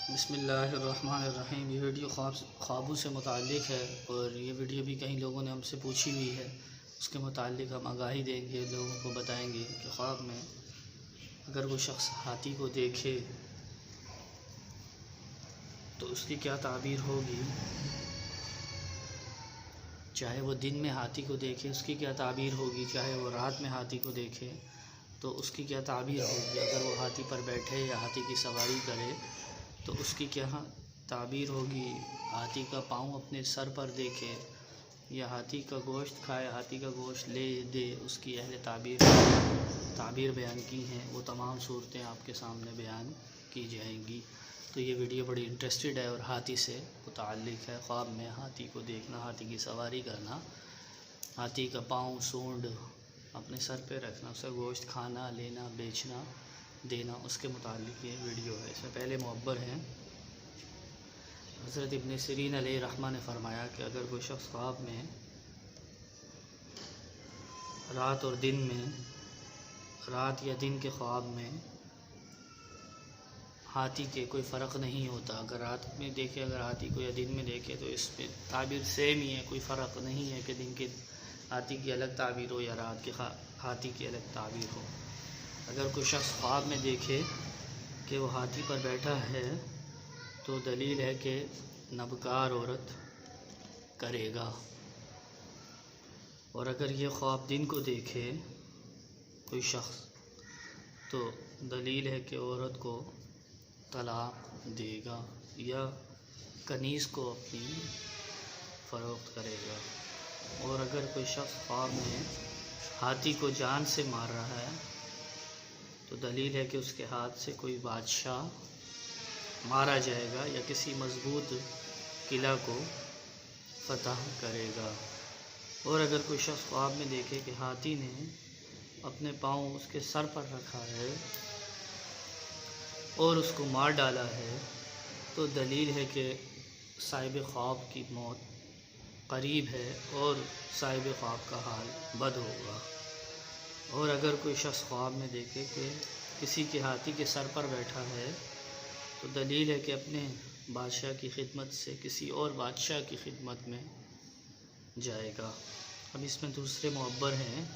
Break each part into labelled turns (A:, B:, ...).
A: बिस्मिल्लाहिर्रहमानिर्रहीम। ये वीडियो ख्वाबों से मुताल्लिक़ है और ये वीडियो भी कई लोगों ने हमसे पूछी हुई है। उसके मुताल्लिक़ हम आगाही देंगे, लोगों को बताएंगे कि ख्वाब में अगर वो शख्स हाथी को देखे तो उसकी क्या ताबीर होगी। चाहे वो दिन में हाथी को देखे उसकी क्या ताबीर होगी, चाहे वो रात में हाथी को देखे तो उसकी क्या ताबीर होगी। अगर वो हाथी पर बैठे या हाथी की सवारी करे तो उसकी क्या ताबीर होगी। हाथी का पाँव अपने सर पर देखे या हाथी का गोश्त खाए, हाथी का गोश्त ले दे, उसकी अहले ताबीर बयान की हैं। वो तमाम सूरतें आपके सामने बयान की जाएंगी। तो ये वीडियो बड़ी इंटरेस्टेड है और हाथी से मुताल्लिक़ है। ख्वाब में हाथी को देखना, हाथी की सवारी करना, हाथी का पाँव सूंड अपने सर पे रखना, उसका गोश्त खाना, लेना, बेचना, देना, उसके मुताल्लिक़ ये वीडियो है। इसमें पहले मुअब्बर हैं। हज़रत इब्न सिरीन अलैहिर्रहमा ने फ़रमाया कि अगर कोई शख्स ख्वाब में रात और दिन में, रात या दिन के ख्वाब में हाथी के कोई फ़र्क नहीं होता। अगर रात में देखे, अगर हाथी को या दिन में देखे तो इस पर ताबीर सेम ही है, कोई फ़र्क नहीं है कि दिन के हाथी की अलग ताबीर हो या रात के हाथी की अलग ताबीर हो। अगर कोई शख्स ख्वाब में देखे कि वो हाथी पर बैठा है तो दलील है कि नबकार औरत करेगा। और अगर ये ख्वाब दिन को देखे कोई शख्स तो दलील है कि औरत को तलाक देगा या कनीज़ को अपनी फ़रोख्त करेगा। और अगर कोई शख्स ख्वाब में हाथी को जान से मार रहा है तो दलील है कि उसके हाथ से कोई बादशाह मारा जाएगा या किसी मज़बूत किला को फ़तह करेगा। और अगर कोई शख्स ख्वाब में देखे कि हाथी ने अपने पाँव उसके सर पर रखा है और उसको मार डाला है तो दलील है कि साहिब ख्वाब की मौत करीब है और साहिब ख्वाब का हाल बद होगा। और अगर कोई शख्स ख्वाब में देखे कि किसी के हाथी के सर पर बैठा है तो दलील है कि अपने बादशाह की खिदमत से किसी और बादशाह की खिदमत में जाएगा। अब इसमें दूसरे मुअब्बर हैं।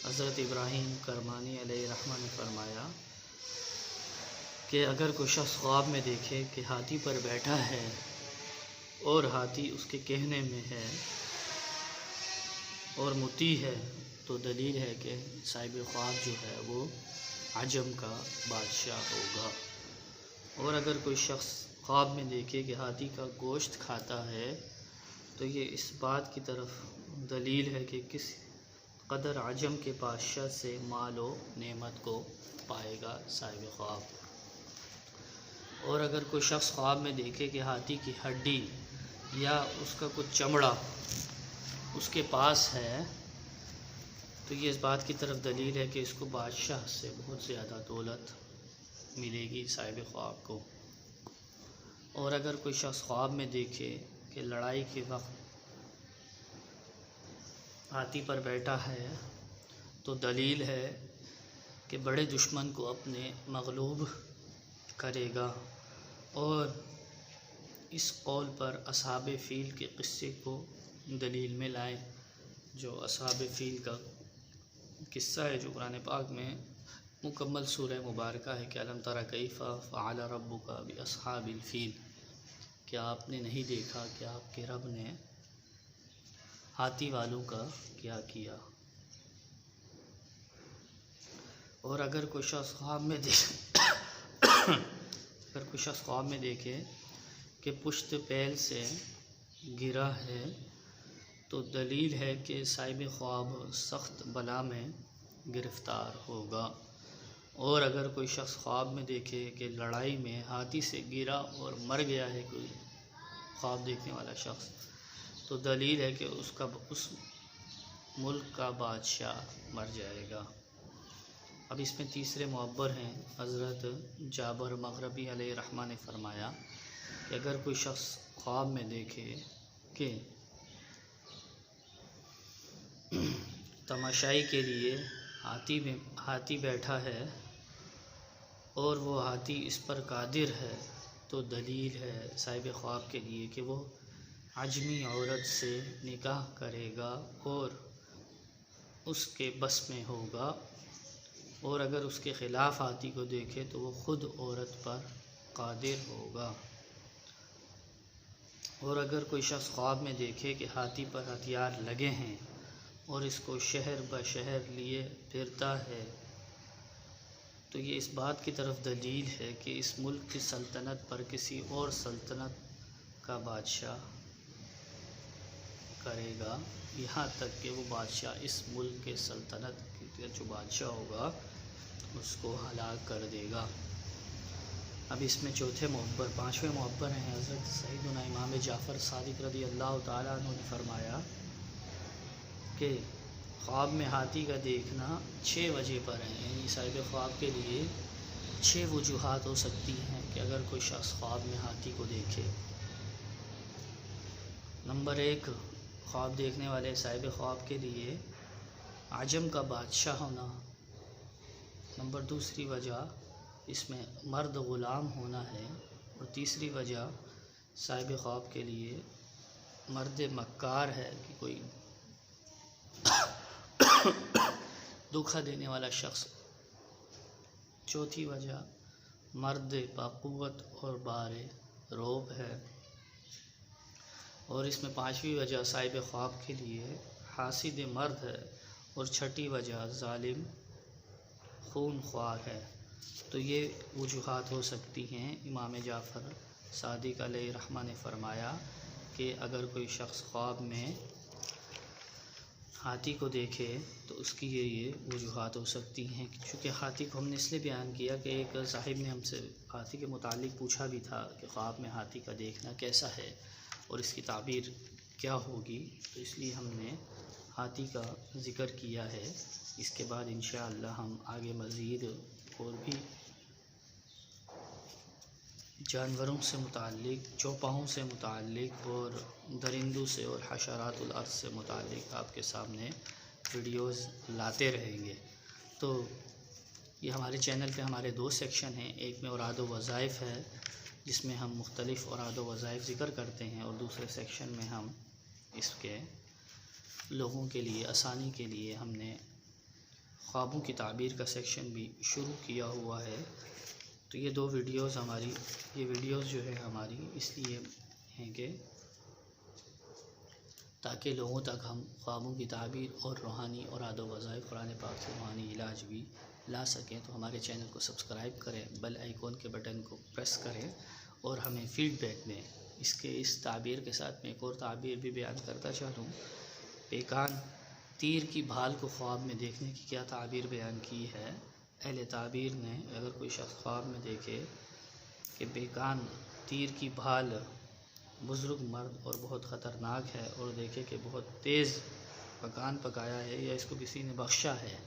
A: हज़रत इब्राहीम करमानी अलैहिर्रहमा ने फ़रमाया कि अगर कोई शख्स ख्वाब में देखे कि हाथी पर बैठा है और हाथी उसके कहने में है और मुती है तो दलील है कि साहिब ख्वाब जो है वो अजम का बादशाह होगा। और अगर कोई शख्स ख्वाब में देखे कि हाथी का गोश्त खाता है तो ये इस बात की तरफ दलील है कि किस कदर अजम के बादशाह से मालो नेमत को पाएगा साहिब ख्वाब। और अगर कोई शख्स ख्वाब में देखे कि हाथी की हड्डी या उसका कुछ चमड़ा उसके पास है तो ये इस बात की तरफ दलील है कि इसको बादशाह से बहुत ज़्यादा दौलत मिलेगी साहिब ख्वाब को। और अगर कोई शख्स ख्वाब में देखे कि लड़ाई के वक्त हाथी पर बैठा है तो दलील है कि बड़े दुश्मन को अपने मगलूब करेगा। और इस कौल पर असहाब फ़ील के क़िस्से को दलील में लाएं। जो असहाब फ़ील का किस्सा है जो कुरान पाक में मुकम्मल सूरह मुबारका है कि अलम तरा कैफ़ा फ़अल रब्बुका बिअस्हाबिल फ़ील। क्या आपने नहीं देखा कि आपके रब ने हाथी वालों का क्या किया। और अगर कोई शख्स ख्वाब में देखे कि पुश्त पैल से गिरा है तो दलील है कि साहिब ख्वाब सख्त बला में गिरफ़्तार होगा। और अगर कोई शख्स ख्वाब में देखे कि लड़ाई में हाथी से गिरा और मर गया है कोई ख्वाब देखने वाला शख्स तो दलील है कि उस मुल्क का बादशाह मर जाएगा। अब इसमें तीसरे मुअब्बर हैं। हज़रत जाबर मग़रबी अलैहिर्रहमा ने फ़रमाया कि अगर कोई शख्स ख्वाब में देखे कि तमाशाई के लिए हाथी बैठा है और वो हाथी इस पर कादिर है तो दलील है साहिब ख्वाब के लिए कि वो अजमी औरत से निकाह करेगा और उसके बस में होगा, और अगर उसके ख़िलाफ़ हाथी को देखे तो वो ख़ुद औरत पर कादिर होगा। और अगर कोई शख्स ख्वाब में देखे कि हाथी पर हथियार लगे हैं और इसको शहर ब शहर लिए फिरता है, तो ये इस बात की तरफ दलील है कि इस मुल्क की सल्तनत पर किसी और सल्तनत का बादशाह करेगा, यहाँ तक कि वो बादशाह इस मुल्क के सल्तनत का जो बादशाह होगा उसको हलाक कर देगा। अब इसमें चौथे मुहब्बर, पाँचवें मुहब्बर हैं हज़रत सैयदना इमाम जाफ़र सादिक़ रज़ी अल्लाह तआला अन्हु ने फरमाया कि ख्वाब में हाथी का देखना 6 वजह पर है, यानी साहिब ख्वाब के लिए 6 वजूहात हो सकती हैं कि अगर कोई शख्स ख्वाब में हाथी को देखे। नंबर 1, ख्वाब देखने वाले साहिब ख्वाब के लिए आजम का बादशाह होना। नंबर 2 वजह इसमें मर्द ग़ुलाम होना है। और तीसरी वजह साहिब ख्वाब के लिए मर्द मक्कार है कि कोई धोखा देने वाला शख्स। चौथी वजह मर्द बाक़ुव्वत और बारे रोब है। और इसमें 5वीं वजह साहिब ख्वाब के लिए हासिद मर्द है। और 6ठी वजह ज़ालिम खून ख्वार है। तो ये वजूहात हो सकती हैं। इमाम जाफ़र सादिक़ अलैहिर्रहमा ने फ़रमाया कि अगर कोई शख्स ख्वाब में हाथी को देखे तो उसकी ये वजूहात हो सकती हैं। चूँकि हाथी को हमने इसलिए बयान किया कि एक साहिब ने हमसे हाथी के मुतालिक पूछा भी था कि ख्वाब में हाथी का देखना कैसा है और इसकी ताबीर क्या होगी, तो इसलिए हमने हाथी का ज़िक्र किया है। इसके बाद इंशाअल्लाह हम आगे मज़ीद और भी जानवरों से मुताल्लिक, चौपाहों से मुताल्लिक और दरिंदों से और हशरातुल अर्ज़ से मुताल्लिक आपके सामने वीडियोज़ लाते रहेंगे। तो ये हमारे चैनल पे हमारे 2 सेक्शन हैं। एक में औराद व वज़ाइफ़ है जिसमें हम मुख्तलिफ़ औराद व वज़ाइफ़ ज़िक्र करते हैं, और दूसरे सेक्शन में हम इसके लोगों के लिए आसानी के लिए हमने ख्वाबों की ताबीर का सेक्शन भी शुरू किया हुआ है। तो ये 2 वीडियोज़ हमारी, ये वीडियोज़ जो है हमारी इसलिए हैं कि ताकि लोगों तक हम ख्वाबों की ताबीर और रूहानी और औराद व वज़ाइफ़ कुरान पाक से रूहानी इलाज भी ला सकें। तो हमारे चैनल को सब्सक्राइब करें, बेल आइकॉन के बटन को प्रेस करें और हमें फ़ीडबैक दें। इस ताबीर के साथ मैं एक और ताबीर भी बयान करता चलूँ। पेकान तीर की भाल को ख्वाब में देखने की क्या ताबीर बयान की है अहले ताबीर ने। अगर कोई शख्स ख्वाब में देखे कि बेकान तीर की भाल बुज़ुर्ग मर्द और बहुत ख़तरनाक है, और देखे कि बहुत तेज़ पकान पकाया है या इसको किसी ने बख्शा है,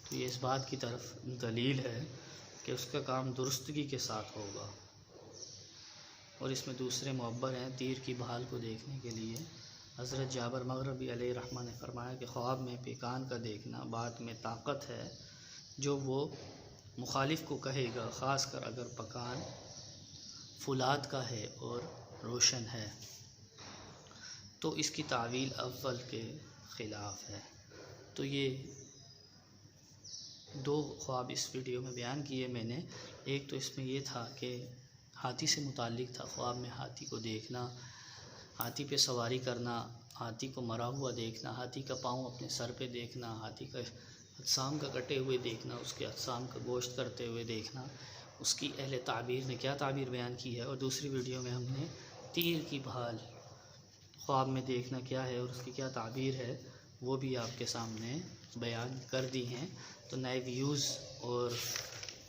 A: तो ये इस बात की तरफ दलील है कि उसका काम दुरुस्तगी के साथ होगा। और इसमें दूसरे मुअब्बर हैं तीर की भाल को देखने के लिए। हज़रत जाबर मग़रिबी अलैहिर्रहमा ने फरमाया कि ख्वाब में पेकान का देखना बात में ताकत है जो वो मुखालिफ को कहेगा, ख़ास कर अगर पकान फुलाद का है और रोशन है, तो इसकी तावील अव्वल के ख़िलाफ़ है। तो ये 2 ख्वाब इस वीडियो में बयान किए मैंने। एक तो इसमें ये था कि हाथी से मुताल्लिक़ था, ख्वाब में हाथी को देखना, हाथी पे सवारी करना, हाथी को मरा हुआ देखना, हाथी का पाँव अपने सर पे देखना, हाथी का अजसाम का कटे हुए देखना, उसके अजसाम का गोश्त करते हुए देखना, उसकी अहले ताबीर ने क्या ताबीर बयान की है। और दूसरी वीडियो में हमने तीर की भाल ख्वाब में देखना क्या है और उसकी क्या ताबीर है वो भी आपके सामने बयान कर दी हैं। तो नए व्यूज़ और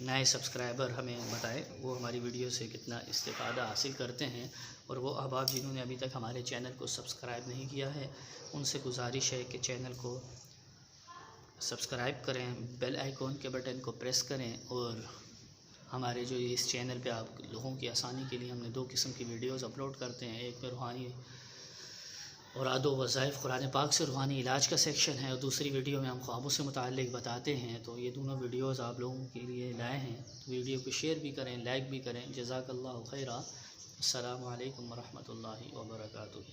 A: नए सब्सक्राइबर हमें बताएं वो हमारी वीडियो से कितना इस्तिफ़ादा हासिल करते हैं, और वो अहबाब जिन्होंने अभी तक हमारे चैनल को सब्सक्राइब नहीं किया है उनसे गुजारिश है कि चैनल को सब्सक्राइब करें, बेल आइकॉन के बटन को प्रेस करें। और हमारे जो इस चैनल पे आप लोगों की आसानी के लिए हमने 2 किस्म की वीडियोस अपलोड करते हैं। एक में रूहानी औराद व वज़ाइफ कुरान पाक से रूहानी इलाज का सेक्शन है, और दूसरी वीडियो में हम ख्वाबों से मुताल्लिक़ बताते हैं। तो ये दोनों वीडियोज़ आप लोगों के लिए लाए हैं, तो वीडियो को शेयर भी करें, लाइक भी करें। जज़ाकल्लाहु खैरा। अस्सलामु अलैकुम व रहमतुल्लाहि व बरकातुहू।